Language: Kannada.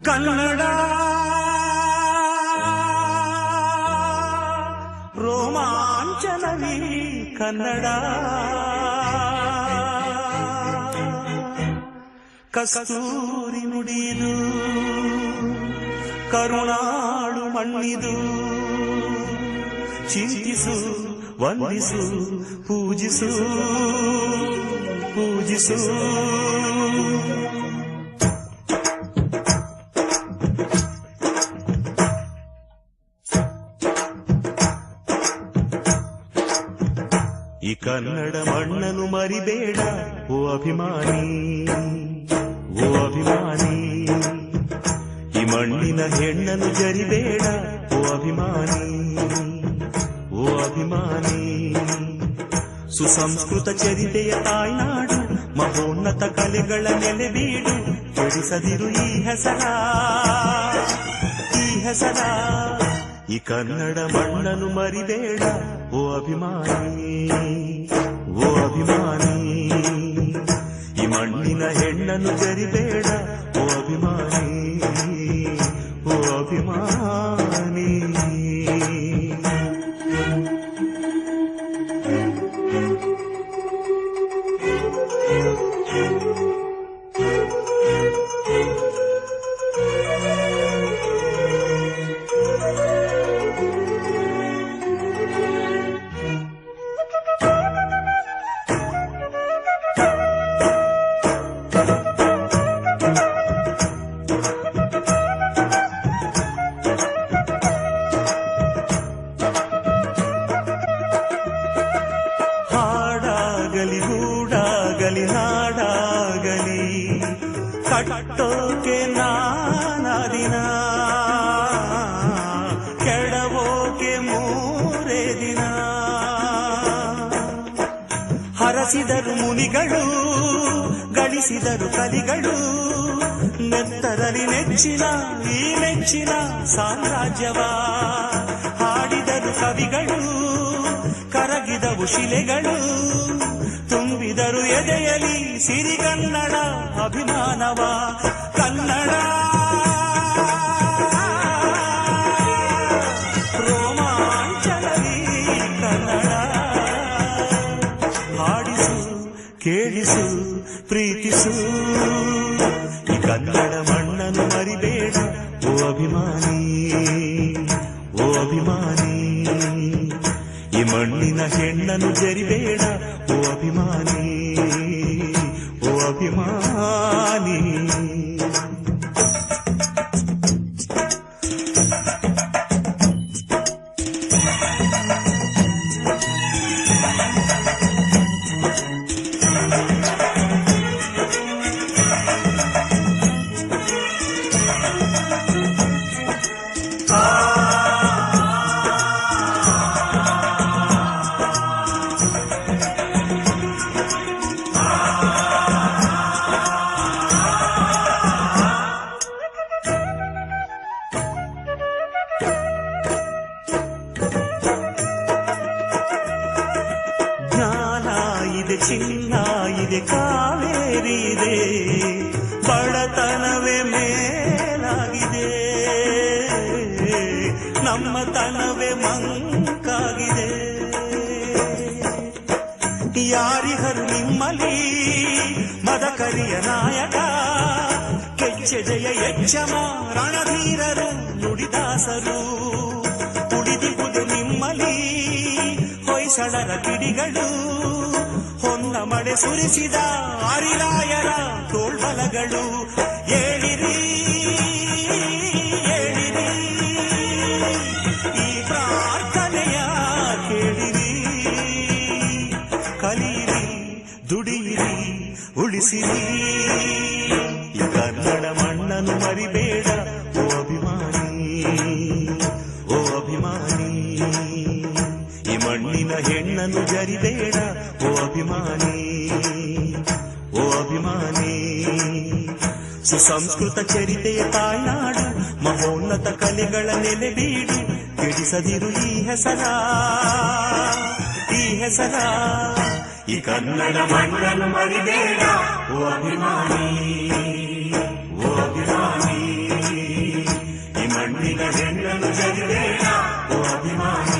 ಕನ್ನಡ ರೋಮಾಂಚನವೀ ಕನ್ನಡ ಕಸ್ತೂರಿ ನುಡಿದು ಕರುಣಾಳು ಮಣ್ಣಿದು ಚಿಂತಿಸು ವಂದಿಸು ಪೂಜಿಸು ಪೂಜಿಸು ಈ ಕನ್ನಡ ಮಣ್ಣನ್ನು ಮರಿಬೇಡ ಓ ಅಭಿಮಾನಿ, ಓ ಅಭಿಮಾನಿ. ಈ ಮಣ್ಣಿನ ಹೆಣ್ಣನ್ನು ಜರಿಬೇಡ ಓ ಅಭಿಮಾನಿ, ಓ ಅಭಿಮಾನಿ. ಸುಸಂಸ್ಕೃತ ಚರಿತೆಯ ತಾಯ್ನಾಡು, ಮಹೋನ್ನತ ಕಲೆಗಳ ನೆಲೆಬೀಡು. ಕೆಡಿಸದಿರು ಈ ಹೆಸರ, ಈ ಹೆಸರ. ಈ ಕನ್ನಡ ಮಣ್ಣನ್ನು ಮರಿಬೇಡ ಓ ಅಭಿಮಾನಿ, ಓ ಅಭಿಮಾನಿ. ಈ ಮಣ್ಣಿನ ಹೆಣ್ಣನ್ನು ಜರಿಬೇಡ ಓ ಅಭಿಮಾನಿ, ಓ ಅಭಿಮಾನಿ. ಗೂಡಾಗಲಿ ನಾಡಾಗಲಿ ಕಟ್ಟೋಕೆ ನಾನದಿನ, ಕೆಡವೋಕೆ ಮೂರೇ ದಿನ. ಹರಸಿದರು ಮುನಿಗಳು, ಗಳಿಸಿದರು ಕಲಿಗಳು. ನೆತ್ತರಲ್ಲಿ ನೆಚ್ಚಿನ ಈ ನೆಚ್ಚಿನ ಸಾಮ್ರಾಜ್ಯವ ಹಾಡಿದರು ಕವಿಗಳು. ಕರಗಿದವು ಶಿಲೆಗಳು, ತುಂಬಿದರು ಎದೆಯಲಿ ಸಿರಿಗನ್ನಡ ಅಭಿಮಾನವ. ಕನ್ನಡ ರೋಮಾಂಚನವೀ ಕನ್ನಡ. ಹಾಡಿಸು ಕೇಳಿಸು ಪ್ರೀತಿಸು. ಈ ಕನ್ನಡ ಮಣ್ಣನ್ನು ಮರಿಬೇಡ ಓ ಅಭಿಮಾನಿ, ಓ ಅಭಿಮಾನಿ. ಈ ಮಣ್ಣಿನ ಹೆಣ್ಣನ್ನು ಜರಿಬೇಡ ಓ ಅಭಿಮಾನಿ, ಓ ಅಭಿಮಾನಿ. ಚಿನ್ನ ಇದೆ, ಕಾವೇರಿ ಇದೆ, ಬಡತನವೇ ಮೇಲಾಗಿದೆ. ನಮ್ಮತನವೇ ಮಂಕಾಗಿದೆ. ಯಾರಿಗರು ನಿಮ್ಮಲ್ಲಿ ಮದಕರಿಯ ನಾಯಕ, ಕೆಚ್ಚೆದೆಯ ಎಚ್ಚಮ ರಣಧೀರರು ನುಡಿದಾಸರು. ಉಳಿದಿಗುವುದು ನಿಮ್ಮಲ್ಲಿ ಹೊಯ್ಸಳರ ಕಿಡಿಗಳು, ಹೊನ್ನ ಮಳೆ ಸುರಿಸಿದ ಅರಿರಾಯರ ತೋಳ್ಬಲಗಳು. ಏಳಿರಿ ಏಳಿರಿ, ಈ ಪ್ರಾರ್ಥನೆಯ ಕೇಳಿರಿ. ಕಲಿಯಿರಿ, ದುಡಿಯಿರಿ, ಉಳಿಸಿರಿ. ಈ ಕನ್ನಡ ಮಣ್ಣನ್ನು ಮರಿಬೇಡ ಓ ಅಭಿಮಾನಿ, ಓ ಅಭಿಮಾನಿ. ಈ ಮಣ್ಣಿನ ಹೆಣ್ಣನ್ನು ಜರಿಬೇಡ ಓ ಅಭಿಮಾನಿ, ಓ ಅಭಿಮಾನಿ. ಸುಸಂಸ್ಕೃತ ಚರಿತೆಯ ತಾಯ್ನಾಡು, ಮಹೋನ್ನತ ಕಲೆಗಳ ನೆಲೆಬೀಡು. ಕೆಡಿಸದಿರು ಈ ಹೆಸರ, ಈ ಹೆಸರ. ಈ ಕನ್ನಡ ಮಣ್ಣನ್ನು ಮರಿಬೇಡ ಓ ಅಭಿಮಾನಿ, ಓ ಅಭಿಮಾನಿ. ಮಣ್ಣಿನ ಹೆಣ್ಣನ್ನು ಜರಿಬೇಡ ಓ ಅಭಿಮಾನಿ